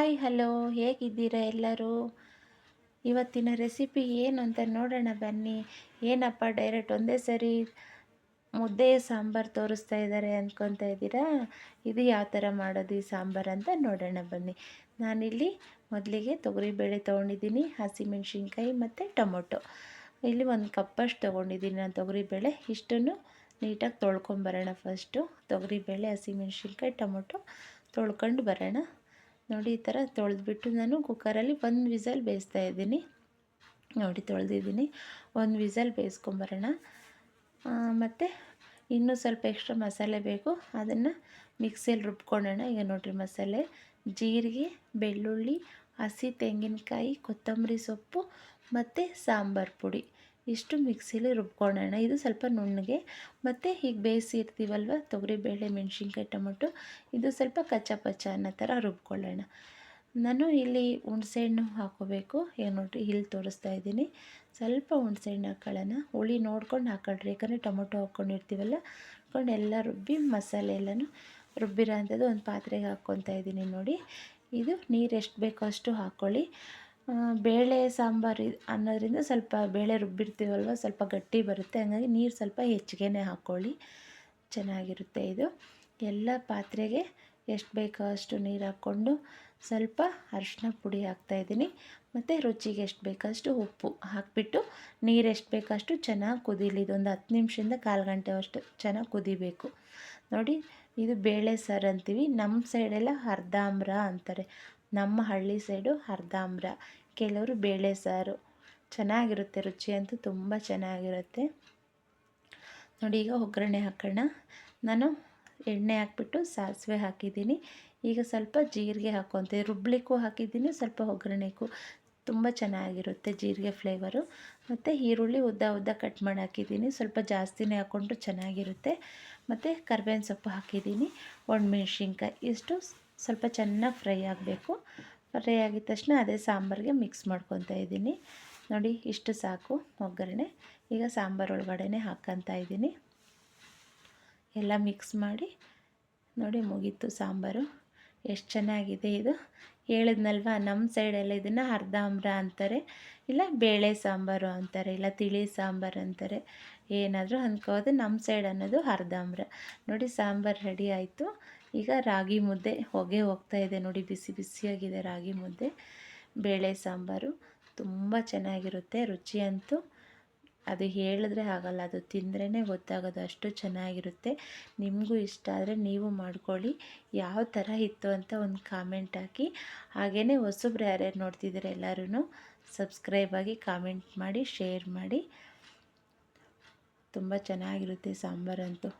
Hi hello, ಹೇಗಿದ್ದೀರಾ ಎಲ್ಲರೂ? ಇವತ್ತಿನ ರೆಸಿಪಿ ಏನು ಅಂತ ನೋಡೋಣ ಬನ್ನಿ. ಏನಪ್ಪ ಡೈರೆಕ್ಟ್ ಒಂದೇ ಸರಿ ಮುದ್ದೆ ಸಾಂಬಾರು ತೋರಿಸ್ತಾ ಇದ್ದಾರೆ ಅಂದ್ಕೊತಾ ಇದ್ದೀರಾ? ಇದು ಯಾವ ಥರ ಮಾಡೋದು ಈ ಸಾಂಬಾರು ಅಂತ ನೋಡೋಣ ಬನ್ನಿ. ನಾನಿಲ್ಲಿ ಮೊದಲಿಗೆ ತೊಗರಿಬೇಳೆ ತೊಗೊಂಡಿದ್ದೀನಿ, ಹಸಿಮೆಣ್ಸಿನ್ಕಾಯಿ ಮತ್ತು ಟೊಮೊಟೊ. ಇಲ್ಲಿ ಒಂದು ಕಪ್ಪಷ್ಟು ತೊಗೊಂಡಿದ್ದೀನಿ ನಾನು ತೊಗರಿಬೇಳೆ. ಇಷ್ಟನ್ನು ನೀಟಾಗಿ ತೊಳ್ಕೊಂಬರೋಣ. ಫಸ್ಟು ತೊಗರಿಬೇಳೆ, ಹಸಿಮೆಣ್ಸಿನ್ಕಾಯಿ, ಟೊಮೊಟೊ ತೊಳ್ಕೊಂಡು ಬರೋಣ. ನೋಡಿ ಈ ಥರ ತೊಳೆದ್ಬಿಟ್ಟು ನಾನು ಕುಕ್ಕರಲ್ಲಿ ಒಂದು ವಿಸಲ್ ಬೇಯಿಸ್ತಾ ಇದ್ದೀನಿ. ನೋಡಿ ತೊಳೆದಿದ್ದೀನಿ, ಒಂದು ವಿಸಲ್ ಬೇಯಿಸ್ಕೊಂಬರೋಣ. ಮತ್ತು ಇನ್ನೂ ಸ್ವಲ್ಪ ಎಕ್ಸ್ಟ್ರಾ ಮಸಾಲೆ ಬೇಕು, ಅದನ್ನು ಮಿಕ್ಸಿಯಲ್ಲಿ ರುಬ್ಕೊಳ್ಳೋಣ. ಈಗ ನೋಡಿರಿ ಮಸಾಲೆ: ಜೀರಿಗೆ, ಬೆಳ್ಳುಳ್ಳಿ, ಹಸಿ ತೆಂಗಿನಕಾಯಿ, ಕೊತ್ತಂಬರಿ ಸೊಪ್ಪು ಮತ್ತು ಸಾಂಬಾರು ಪುಡಿ. ಇಷ್ಟು ಮಿಕ್ಸಿಲಿ ರುಬ್ಕೊಳ್ಳೋಣ. ಇದು ಸ್ವಲ್ಪ ನುಣ್ಣಗೆ. ಮತ್ತು ಈಗ ಬೇಯಿಸಿರ್ತೀವಲ್ವ ತೊಗರಿಬೇಳೆ, ಮೆಣಸಿನ್ಕಾಯಿ, ಟೊಮೊಟೊ, ಇದು ಸ್ವಲ್ಪ ಕಚ್ಚಾ ಪಚ್ಚ ಅನ್ನೋ ಥರ ರುಬ್ಕೊಳ್ಳೋಣ. ನಾನು ಇಲ್ಲಿ ಹುಣಸೆಹಣ್ಣು ಹಾಕೋಬೇಕು. ಈಗ ನೋಡಿರಿ ಇಲ್ಲಿ ತೋರಿಸ್ತಾ ಇದ್ದೀನಿ. ಸ್ವಲ್ಪ ಹುಣಸೆಹಣ್ಣು ಹಾಕ್ಕೊಳ್ಳೋಣ. ಹುಳಿ ನೋಡ್ಕೊಂಡು ಹಾಕ್ಕೊಳ್ರಿ, ಯಾಕಂದರೆ ಟೊಮೊಟೊ ಹಾಕ್ಕೊಂಡಿರ್ತೀವಲ್ಲ. ಹಾಕ್ಕೊಂಡು ಎಲ್ಲ ರುಬ್ಬಿ ಮಸಾಲೆ ಎಲ್ಲನೂ ರುಬ್ಬಿರೋ ಅಂಥದ್ದು ಒಂದು ಪಾತ್ರೆಗೆ ಹಾಕ್ಕೊತಾ ಇದ್ದೀನಿ. ನೋಡಿ, ಇದು ನೀರು ಎಷ್ಟು ಬೇಕೋ ಅಷ್ಟು ಹಾಕ್ಕೊಳ್ಳಿ. ಬೇಳೆ ಸಾಂಬಾರು ಅನ್ನೋದ್ರಿಂದ ಸ್ವಲ್ಪ ಬೇಳೆ ರುಬ್ಬಿರ್ತೀವಲ್ವ, ಸ್ವಲ್ಪ ಗಟ್ಟಿ ಬರುತ್ತೆ. ಹಾಗಾಗಿ ನೀರು ಸ್ವಲ್ಪ ಹೆಚ್ಚಿಗೆ ಹಾಕ್ಕೊಳ್ಳಿ, ಚೆನ್ನಾಗಿರುತ್ತೆ ಇದು. ಎಲ್ಲ ಪಾತ್ರೆಗೆ ಎಷ್ಟು ಬೇಕೋ ಅಷ್ಟು ನೀರು ಹಾಕ್ಕೊಂಡು ಸ್ವಲ್ಪ ಅರಿಶಿನ ಪುಡಿ ಹಾಕ್ತಾಯಿದ್ದೀನಿ. ಮತ್ತು ರುಚಿಗೆ ಎಷ್ಟು ಬೇಕಷ್ಟು ಉಪ್ಪು ಹಾಕಿಬಿಟ್ಟು ನೀರು ಎಷ್ಟು ಬೇಕಷ್ಟು ಚೆನ್ನಾಗಿ ಕುದೀಲಿ. ಇದೊಂದು 10 ನಿಮಿಷದಿಂದ ಕಾಲು ಗಂಟೆ ಅಷ್ಟು ಚೆನ್ನಾಗಿ ಕುದಿಬೇಕು. ನೋಡಿ, ಇದು ಬೇಳೆ ಸಾರು ಅಂತೀವಿ. ನಮ್ಮ ಸೈಡೆಲ್ಲ ಅರ್ಧಾಂಬ್ರ ಅಂತಾರೆ. ನಮ್ಮ ಹಳ್ಳಿ ಸೈಡು ಅರ್ಧಾಂಬ್ರ, ಕೆಲವರು ಬೇಳೆ ಸಾರು. ಚೆನ್ನಾಗಿರುತ್ತೆ, ರುಚಿ ಅಂತೂ ತುಂಬ ಚೆನ್ನಾಗಿರುತ್ತೆ. ನೋಡಿ, ಈಗ ಒಗ್ಗರಣೆ ಹಾಕೋಣ. ನಾನು ಎಣ್ಣೆ ಹಾಕ್ಬಿಟ್ಟು ಸಾಸಿವೆ ಹಾಕಿದ್ದೀನಿ. ಈಗ ಸ್ವಲ್ಪ ಜೀರಿಗೆ ಹಾಕ್ಕೊತೀನಿ. ರುಬ್ಲಿಕ್ಕೂ ಹಾಕಿದ್ದೀನಿ, ಸ್ವಲ್ಪ ಒಗ್ಗರಣೆಗೂ ತುಂಬ ಚೆನ್ನಾಗಿರುತ್ತೆ ಜೀರಿಗೆ ಫ್ಲೇವರು. ಮತ್ತು ಈರುಳ್ಳಿ ಉದ್ದ ಕಟ್ ಮಾಡಿ ಹಾಕಿದ್ದೀನಿ, ಸ್ವಲ್ಪ ಜಾಸ್ತಿನೇ ಹಾಕ್ಕೊಂಡ್ರೆ ಚೆನ್ನಾಗಿರುತ್ತೆ. ಮತ್ತು ಕರ್ಬೇವಿನ ಸೊಪ್ಪು ಹಾಕಿದ್ದೀನಿ, ಒಣಮೆಣ್ಸಿನ್ಕಾಯಿ. ಇಷ್ಟು ಸ್ವಲ್ಪ ಚೆನ್ನಾಗಿ ಫ್ರೈ ಆಗಬೇಕು. ಫ್ರೈ ಆಗಿದ ತಕ್ಷಣ ಅದೇ ಸಾಂಬಾರಿಗೆ ಮಿಕ್ಸ್ ಮಾಡ್ಕೊತಾ ಇದ್ದೀನಿ. ನೋಡಿ, ಇಷ್ಟು ಸಾಕು ಒಗ್ಗರಣೆ. ಈಗ ಸಾಂಬಾರು ಒಳಗಡೆ ಹಾಕ್ಕೊತಾ ಇದ್ದೀನಿ. ಎಲ್ಲ ಮಿಕ್ಸ್ ಮಾಡಿ ನೋಡಿ, ಮುಗೀತು ಸಾಂಬಾರು. ಎಷ್ಟು ಚೆನ್ನಾಗಿದೆ ಇದು. ಹೇಳಿದ್ನಲ್ವ, ನಮ್ಮ ಸೈಡೆಲ್ಲ ಇದನ್ನು ಅರ್ಧಾಂಬ್ರ ಅಂತಾರೆ, ಇಲ್ಲ ಬೇಳೆ ಸಾಂಬಾರು ಅಂತಾರೆ, ಇಲ್ಲ ತಿಳಿ ಸಾಂಬಾರು ಅಂತಾರೆ. ಏನಾದರೂ ಅಂದ್ಕೋದು, ನಮ್ಮ ಸೈಡ್ ಅನ್ನೋದು ಅರ್ಧಾಂಬ್ರ. ನೋಡಿ, ಸಾಂಬಾರು ರೆಡಿ ಆಯಿತು. ಈಗ ರಾಗಿ ಮುದ್ದೆ ಹೊಗೆ ಹೋಗ್ತಾ ಇದೆ ನೋಡಿ, ಬಿಸಿ ಬಿಸಿಯಾಗಿದೆ ರಾಗಿ ಮುದ್ದೆ. ಬೇಳೆ ಸಾಂಬಾರು ತುಂಬ ಚೆನ್ನಾಗಿರುತ್ತೆ. ರುಚಿ ಅಂತೂ ಅದು ಹೇಳಿದ್ರೆ ಆಗಲ್ಲ, ಅದು ತಿಂದ್ರೇ ಗೊತ್ತಾಗೋದು, ಅಷ್ಟು ಚೆನ್ನಾಗಿರುತ್ತೆ. ನಿಮಗೂ ಇಷ್ಟ ಆದರೆ ನೀವು ಮಾಡ್ಕೊಳ್ಳಿ. ಯಾವ ಥರ ಇತ್ತು ಅಂತ ಒಂದು ಕಾಮೆಂಟ್ ಹಾಕಿ. ಹಾಗೆಯೇ ಹೊಸಬ್ರು ಯಾರ್ಯಾರು ನೋಡ್ತಿದ್ದೀರ ಎಲ್ಲರೂ ಸಬ್ಸ್ಕ್ರೈಬ್ ಆಗಿ, ಕಾಮೆಂಟ್ ಮಾಡಿ, ಶೇರ್ ಮಾಡಿ. ತುಂಬ ಚೆನ್ನಾಗಿರುತ್ತೆ ಸಾಂಬಾರಂತೂ.